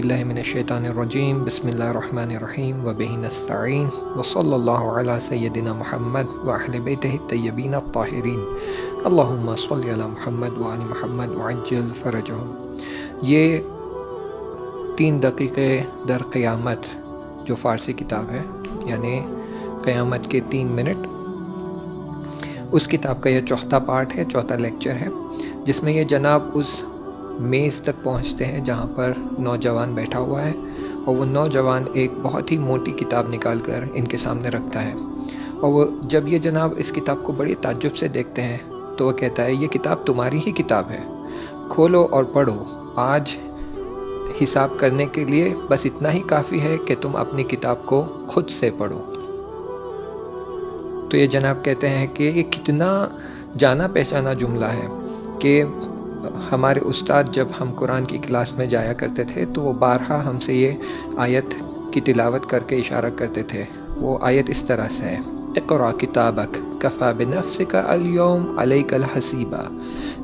باللہ من الشیطان الرجیم بسم اللہ الرحمن الرحیم وبہ نستعین وصلی اللہ علی سیدنا محمد وأہل بیتہ الطیبین الطاہرین اللہم صلی علی محمد وآل محمد وعجل فرجہم۔ یہ 3 دقیقے در قیامت جو فارسی کتاب ہے، یعنی قیامت کے 3 منٹ، اس کتاب کا یہ 4تھا پارٹ ہے، 4تھا لیکچر ہے، جس میں یہ جناب اس میز تک پہنچتے ہیں جہاں پر نوجوان بیٹھا ہوا ہے، اور وہ نوجوان ایک بہت ہی موٹی کتاب نکال کر ان کے سامنے رکھتا ہے، اور وہ جب یہ جناب اس کتاب کو بڑی تعجب سے دیکھتے ہیں تو وہ کہتا ہے، یہ کتاب تمہاری ہی کتاب ہے، کھولو اور پڑھو، آج حساب کرنے کے لیے بس اتنا ہی کافی ہے کہ تم اپنی کتاب کو خود سے پڑھو۔ تو یہ جناب کہتے ہیں کہ یہ کتنا جانا پہچانا جملہ ہے کہ ہمارے استاد جب ہم قرآن کی کلاس میں جایا کرتے تھے تو وہ بارہا ہم سے یہ آیت کی تلاوت کر کے اشارہ کرتے تھے۔ وہ آیت اس طرح سے ہے، اقرأ کتابک کفی بنفسک اليوم علیک الحسیبہ،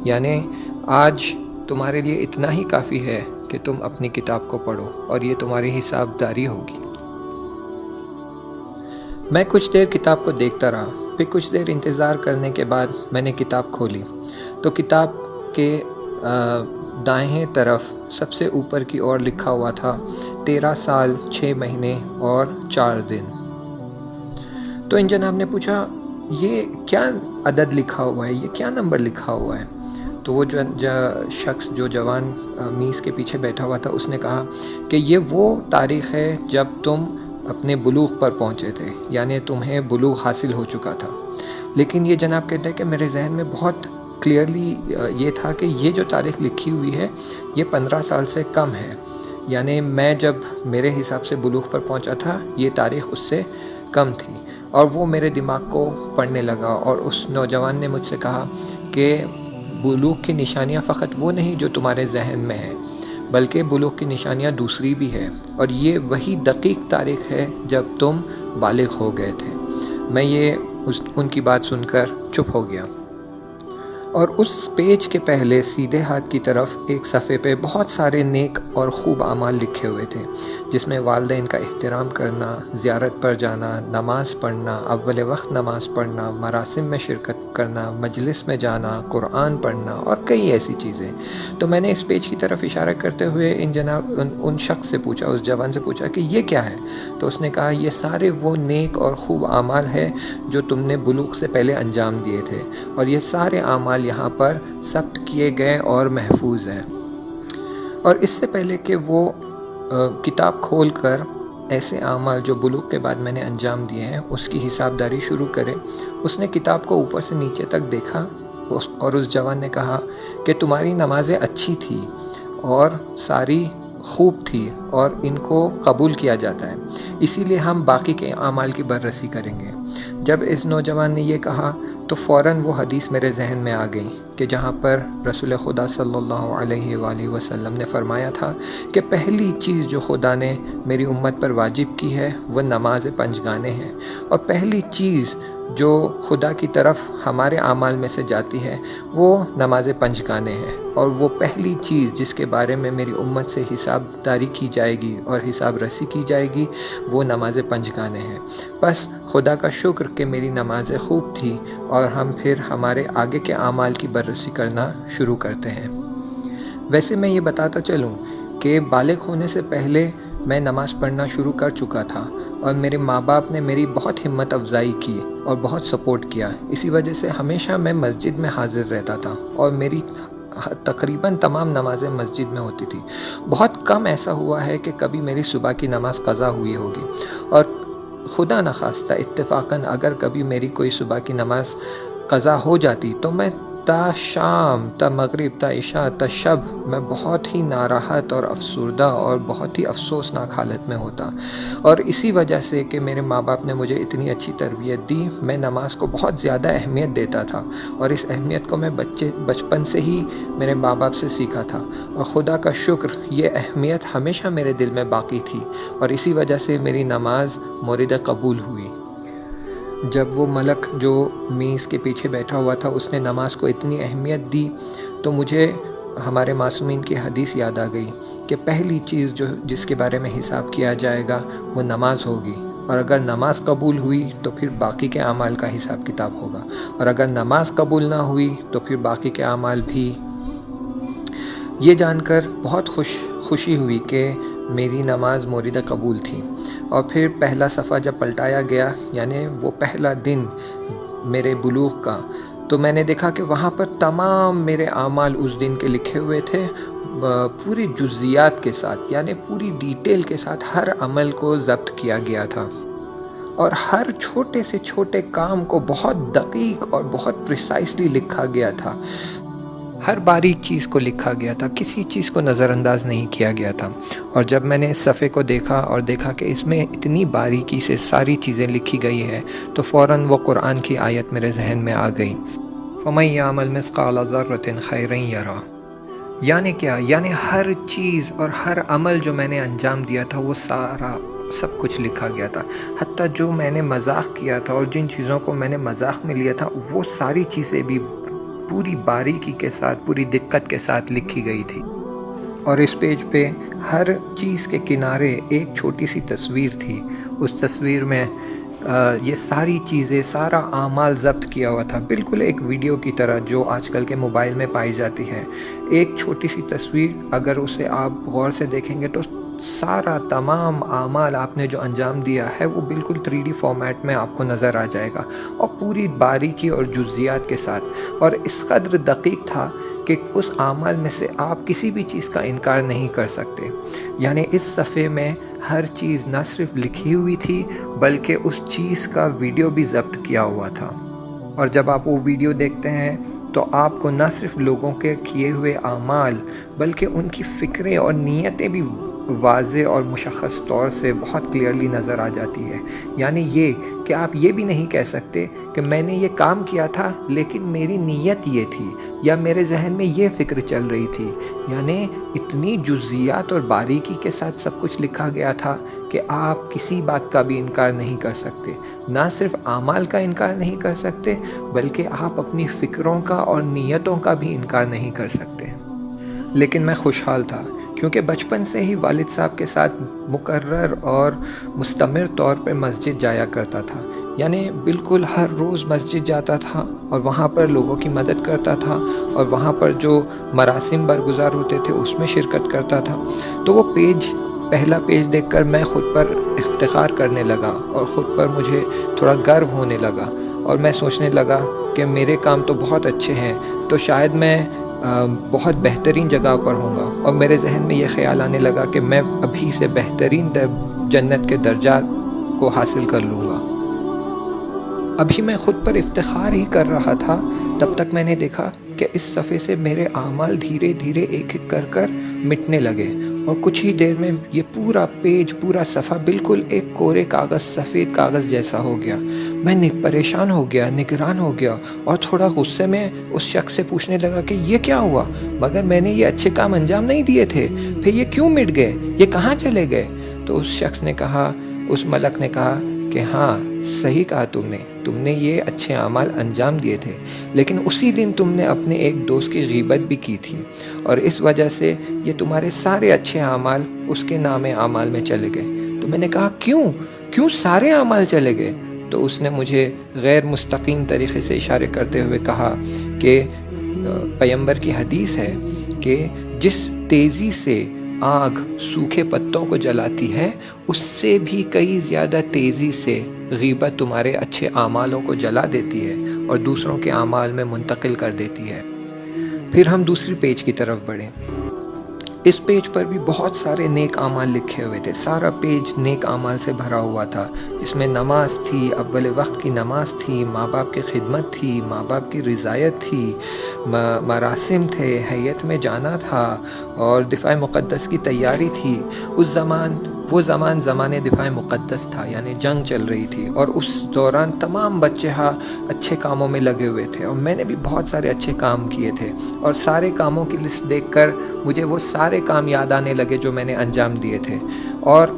یعنی آج تمہارے لیے اتنا ہی کافی ہے کہ تم اپنی کتاب کو پڑھو اور یہ تمہاری حساب داری ہوگی۔ میں کچھ دیر کتاب کو دیکھتا رہا، پھر کچھ دیر انتظار کرنے کے بعد میں نے کتاب کھولی تو کتاب کے دائیں طرف سب سے اوپر کی اور لکھا ہوا تھا 13 سال 6 مہینے اور 4 دن۔ تو ان جناب نے پوچھا، یہ کیا عدد لکھا ہوا ہے، یہ کیا نمبر لکھا ہوا ہے؟ تو وہ شخص جو جوان میز کے پیچھے بیٹھا ہوا تھا، اس نے کہا کہ یہ وہ تاریخ ہے جب تم اپنے بلوغ پر پہنچے تھے، یعنی تمہیں بلوغ حاصل ہو چکا تھا۔ لیکن یہ جناب کہتے ہیں کہ میرے ذہن میں بہت کلیئرلی یہ تھا کہ یہ جو تاریخ لکھی ہوئی ہے یہ 15 سال سے کم ہے، یعنی میں جب میرے حساب سے بلوغ پر پہنچا تھا یہ تاریخ اس سے کم تھی۔ اور وہ میرے دماغ کو پڑھنے لگا، اور اس نوجوان نے مجھ سے کہا کہ بلوغ کی نشانیاں فقط وہ نہیں جو تمہارے ذہن میں ہیں، بلکہ بلوغ کی نشانیاں دوسری بھی ہے، اور یہ وہی دقیق تاریخ ہے جب تم بالغ ہو گئے تھے۔ میں ان کی بات سن کر چپ ہو گیا، اور اس پیج کے پہلے سیدھے ہاتھ کی طرف ایک صفحے پہ بہت سارے نیک اور خوب اعمال لکھے ہوئے تھے، جس میں والدین کا احترام کرنا، زیارت پر جانا، نماز پڑھنا، اول وقت نماز پڑھنا، مراسم میں شرکت کرنا، مجلس میں جانا، قرآن پڑھنا اور کئی ایسی چیزیں۔ تو میں نے اس پیج کی طرف اشارہ کرتے ہوئے ان شخص سے پوچھا، اس جوان سے پوچھا کہ یہ کیا ہے؟ تو اس نے کہا، یہ سارے وہ نیک اور خوب اعمال ہے جو تم نے بلوغ سے پہلے انجام دیے تھے، اور یہ سارے اعمال یہاں پر ثبت کیے گئے اور محفوظ ہیں۔ اور اس سے پہلے کہ وہ کتاب کھول کر ایسے اعمال جو بلوغ کے بعد میں نے انجام دیے ہیں اس کی حساب داری شروع کرے، اس نے کتاب کو اوپر سے نیچے تک دیکھا، اور اس جوان نے کہا کہ تمہاری نمازیں اچھی تھی اور ساری خوب تھی اور ان کو قبول کیا جاتا ہے، اسی لیے ہم باقی کے اعمال کی بررسی کریں گے۔ جب اس نوجوان نے یہ کہا تو فوراً وہ حدیث میرے ذہن میں آ گئی کہ جہاں پر رسول خدا صلی اللہ علیہ وآلہ وسلم نے فرمایا تھا کہ پہلی چیز جو خدا نے میری امت پر واجب کی ہے وہ نماز 5 گانے ہیں، اور پہلی چیز جو خدا کی طرف ہمارے اعمال میں سے جاتی ہے وہ نماز 5 گانے ہیں، اور وہ پہلی چیز جس کے بارے میں میری امت سے حساب داری کی جائے گی اور حساب رسی کی جائے گی وہ نماز 5 گانے ہیں۔ بس خدا کا شکر کہ میری نمازیں خوب تھی، اور ہم پھر ہمارے آگے کے اعمال کی بررسی کرنا شروع کرتے ہیں۔ ویسے میں یہ بتاتا چلوں کہ بالغ ہونے سے پہلے میں نماز پڑھنا شروع کر چکا تھا، اور میرے ماں باپ نے میری بہت ہمت افزائی کی اور بہت سپورٹ کیا، اسی وجہ سے ہمیشہ میں مسجد میں حاضر رہتا تھا، اور میری تقریباً تمام نمازیں مسجد میں ہوتی تھی۔ بہت کم ایسا ہوا ہے کہ کبھی میری صبح کی نماز قضا ہوئی ہوگی، اور خدا نخواستہ اتفاقاً اگر کبھی میری کوئی صبح کی نماز قضا ہو جاتی تو میں تا شام، تا مغرب، تا عشاء، تا شب میں بہت ہی ناراحت اور افسردہ اور بہت ہی افسوسناک حالت میں ہوتا، اور اسی وجہ سے کہ میرے ماں باپ نے مجھے اتنی اچھی تربیت دی، میں نماز کو بہت زیادہ اہمیت دیتا تھا، اور اس اہمیت کو میں بچپن سے ہی میرے ماں باپ سے سیکھا تھا، اور خدا کا شکر یہ اہمیت ہمیشہ میرے دل میں باقی تھی، اور اسی وجہ سے میری نماز مورد قبول ہوئی۔ جب وہ ملک جو میز کے پیچھے بیٹھا ہوا تھا اس نے نماز کو اتنی اہمیت دی تو مجھے ہمارے معصومین کی حدیث یاد آ گئی کہ پہلی چیز جس کے بارے میں حساب کیا جائے گا وہ نماز ہوگی، اور اگر نماز قبول ہوئی تو پھر باقی کے اعمال کا حساب کتاب ہوگا، اور اگر نماز قبول نہ ہوئی تو پھر باقی کے اعمال بھی۔ یہ جان کر بہت خوشی ہوئی کہ میری نماز مورد قبول تھی۔ اور پھر پہلا صفحہ جب پلٹایا گیا، یعنی وہ پہلا دن میرے بلوغ کا، تو میں نے دیکھا کہ وہاں پر تمام میرے اعمال اس دن کے لکھے ہوئے تھے، پوری جزیات کے ساتھ، یعنی پوری ڈیٹیل کے ساتھ ہر عمل کو ضبط کیا گیا تھا، اور ہر چھوٹے سے چھوٹے کام کو بہت دقیق اور بہت پریسائسلی لکھا گیا تھا، ہر باریک چیز کو لکھا گیا تھا، کسی چیز کو نظر انداز نہیں کیا گیا تھا۔ اور جب میں نے اس صفحے کو دیکھا اور دیکھا کہ اس میں اتنی باریکی سے ساری چیزیں لکھی گئی ہے، تو فوراً وہ قرآن کی آیت میرے ذہن میں آ گئی، فَمَن يَعْمَلْ مِثْقَالَ ذَرَّةٍ خَيْرًا يَرَهُ۔ یعنی کیا؟ یعنی ہر چیز اور ہر عمل جو میں نے انجام دیا تھا وہ سارا سب کچھ لکھا گیا تھا، حتیٰ جو میں نے مذاق کیا تھا اور جن چیزوں کو میں نے مذاق میں لیا تھا وہ ساری چیزیں بھی پوری باریکی کے ساتھ، پوری دقت کے ساتھ لکھی گئی تھی۔ اور اس پیج پہ ہر چیز کے کنارے ایک چھوٹی سی تصویر تھی، اس تصویر میں یہ ساری چیزیں، سارا اعمال ضبط کیا ہوا تھا، بالکل ایک ویڈیو کی طرح جو آج کل کے موبائل میں پائی جاتی ہے۔ ایک چھوٹی سی تصویر، اگر اسے آپ غور سے دیکھیں گے تو سارا تمام اعمال آپ نے جو انجام دیا ہے وہ بالکل 3D فارمیٹ میں آپ کو نظر آ جائے گا، اور پوری باریکی اور جزیات کے ساتھ، اور اس قدر دقیق تھا کہ اس اعمال میں سے آپ کسی بھی چیز کا انکار نہیں کر سکتے۔ یعنی اس صفحے میں ہر چیز نہ صرف لکھی ہوئی تھی بلکہ اس چیز کا ویڈیو بھی ضبط کیا ہوا تھا، اور جب آپ وہ ویڈیو دیکھتے ہیں تو آپ کو نہ صرف لوگوں کے کیے ہوئے اعمال بلکہ ان کی فکریں اور نیتیں بھی واضح اور مشخص طور سے بہت کلیئرلی نظر آ جاتی ہے۔ یعنی یہ کہ آپ یہ بھی نہیں کہہ سکتے کہ میں نے یہ کام کیا تھا لیکن میری نیت یہ تھی، یا میرے ذہن میں یہ فکر چل رہی تھی۔ یعنی اتنی جزیات اور باریکی کے ساتھ سب کچھ لکھا گیا تھا کہ آپ کسی بات کا بھی انکار نہیں کر سکتے، نہ صرف اعمال کا انکار نہیں کر سکتے بلکہ آپ اپنی فکروں کا اور نیتوں کا بھی انکار نہیں کر سکتے۔ لیکن میں خوشحال تھا کیونکہ بچپن سے ہی والد صاحب کے ساتھ مقرر اور مستمر طور پر مسجد جایا کرتا تھا، یعنی بالکل ہر روز مسجد جاتا تھا اور وہاں پر لوگوں کی مدد کرتا تھا، اور وہاں پر جو مراسم برگزار ہوتے تھے اس میں شرکت کرتا تھا۔ تو وہ پہلا پیج دیکھ کر میں خود پر افتخار کرنے لگا، اور خود پر مجھے تھوڑا گرو ہونے لگا، اور میں سوچنے لگا کہ میرے کام تو بہت اچھے ہیں، تو شاید میں بہت بہترین جگہ پر ہوں گا، اور میرے ذہن میں یہ خیال آنے لگا کہ میں ابھی سے بہترین جنت کے درجات کو حاصل کر لوں گا۔ ابھی میں خود پر افتخار ہی کر رہا تھا، تب تک میں نے دیکھا کہ اس صفحے سے میرے اعمال دھیرے دھیرے ایک ایک کر مٹنے لگے، اور کچھ ہی دیر میں یہ پورا پیج، پورا صفحہ بالکل ایک کورے کاغذ، سفید کاغذ جیسا ہو گیا۔ میں پریشان ہو گیا، نگران ہو گیا، اور تھوڑا غصے میں اس شخص سے پوچھنے لگا کہ یہ کیا ہوا؟ مگر میں نے یہ اچھے کام انجام نہیں دیے تھے، پھر یہ کیوں مٹ گئے؟ یہ کہاں چلے گئے؟ تو اس شخص نے کہا، اس ملک نے کہا کہ ہاں صحیح کہا تم نے یہ اچھے اعمال انجام دیے تھے، لیکن اسی دن تم نے اپنے ایک دوست کی غیبت بھی کی تھی، اور اس وجہ سے یہ تمہارے سارے اچھے اعمال اس کے نام اعمال میں چلے گئے۔ تو میں نے کہا کیوں سارے اعمال چلے گئے؟ تو اس نے مجھے غیر مستقیم طریقے سے اشارے کرتے ہوئے کہا کہ پیغمبر کی حدیث ہے کہ جس تیزی سے آگ سوکھے پتوں کو جلاتی ہے اس سے بھی کئی زیادہ تیزی سے غیبت تمہارے اچھے اعمالوں کو جلا دیتی ہے اور دوسروں کے اعمال میں منتقل کر دیتی ہے۔ پھر ہم دوسری پیج کی طرف بڑھیں۔ اس پیج پر بھی بہت سارے نیک اعمال لکھے ہوئے تھے، سارا پیج نیک اعمال سے بھرا ہوا تھا، جس میں نماز تھی، اول وقت کی نماز تھی، ماں باپ کی خدمت تھی، ماں باپ کی رضایت تھی، مراسم تھے، ہیئت میں جانا تھا، اور دفاع مقدس کی تیاری تھی۔ وہ زمان دفاع مقدس تھا، یعنی جنگ چل رہی تھی، اور اس دوران تمام بچے اچھے کاموں میں لگے ہوئے تھے، اور میں نے بھی بہت سارے اچھے کام کیے تھے، اور سارے کاموں کی لسٹ دیکھ کر مجھے وہ سارے کام یاد آنے لگے جو میں نے انجام دیے تھے، اور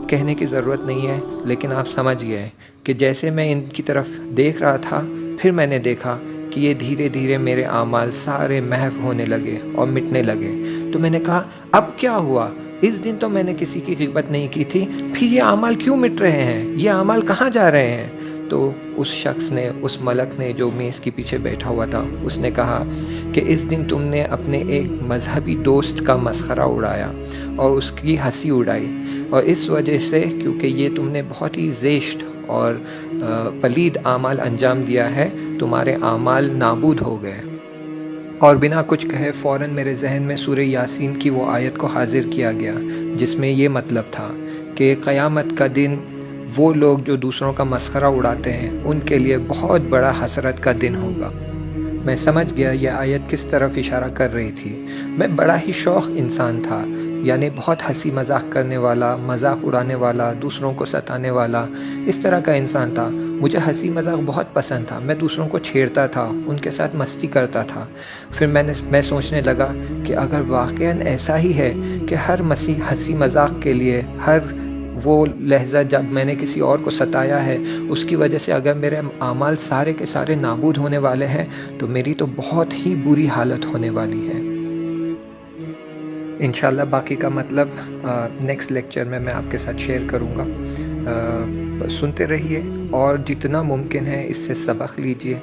کہنے کی ضرورت نہیں ہے لیکن آپ سمجھ گئے کہ جیسے میں ان کی طرف دیکھ رہا تھا، پھر میں نے دیکھا کہ یہ دھیرے دھیرے میرے اعمال سارے محو ہونے لگے اور مٹنے لگے۔ تو میں نے کہا اب کیا ہوا؟ اس دن تو میں نے کسی کی غیبت نہیں کی تھی، پھر یہ اعمال کیوں مٹ رہے ہیں؟ یہ اعمال کہاں جا رہے ہیں؟ تو اس شخص نے، اس ملک نے جو میز کے پیچھے بیٹھا ہوا تھا، اس نے کہا کہ اس دن تم نے اپنے ایک مذہبی دوست کا مسخرہ اڑایا اور اس کی ہنسی اڑائی، اور اس وجہ سے کیونکہ یہ تم نے بہت ہی زشت اور پلید اعمال انجام دیا ہے، تمہارے اعمال نابود ہو گئے۔ اور بنا کچھ کہے فوراً میرے ذہن میں سورہ یاسین کی وہ آیت کو حاضر کیا گیا جس میں یہ مطلب تھا کہ قیامت کا دن وہ لوگ جو دوسروں کا مسخرہ اڑاتے ہیں ان کے لیے بہت بڑا حسرت کا دن ہوگا۔ میں سمجھ گیا یہ آیت کس طرف اشارہ کر رہی تھی۔ میں بڑا ہی شوخ انسان تھا، یعنی بہت ہنسی مذاق کرنے والا، مذاق اڑانے والا، دوسروں کو ستانے والا، اس طرح کا انسان تھا۔ مجھے ہنسی مذاق بہت پسند تھا، میں دوسروں کو چھیڑتا تھا، ان کے ساتھ مستی کرتا تھا۔ پھر میں سوچنے لگا کہ اگر واقعاً ایسا ہی ہے کہ ہر ہنسی مذاق کے لیے، ہر وہ لحظہ جب میں نے کسی اور کو ستایا ہے، اس کی وجہ سے اگر میرے اعمال سارے کے سارے نابود ہونے والے ہیں تو میری تو بہت ہی بری حالت ہونے والی ہے۔ انشاءاللہ باقی کا مطلب نیکسٹ لیکچر میں آپ کے ساتھ شیئر کروں گا۔ سنتے رہیے اور جتنا ممکن ہے اس سے سبق لیجئے،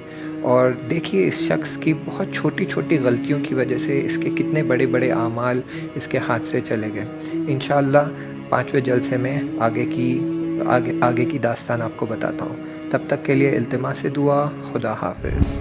اور دیکھیے اس شخص کی بہت چھوٹی چھوٹی غلطیوں کی وجہ سے اس کے کتنے بڑے بڑے اعمال اس کے ہاتھ سے چلے گئے۔ انشاءاللہ 5ویں جلسے میں آگے کی داستان آپ کو بتاتا ہوں۔ تب تک کے لیے التماس دعا، خدا حافظ۔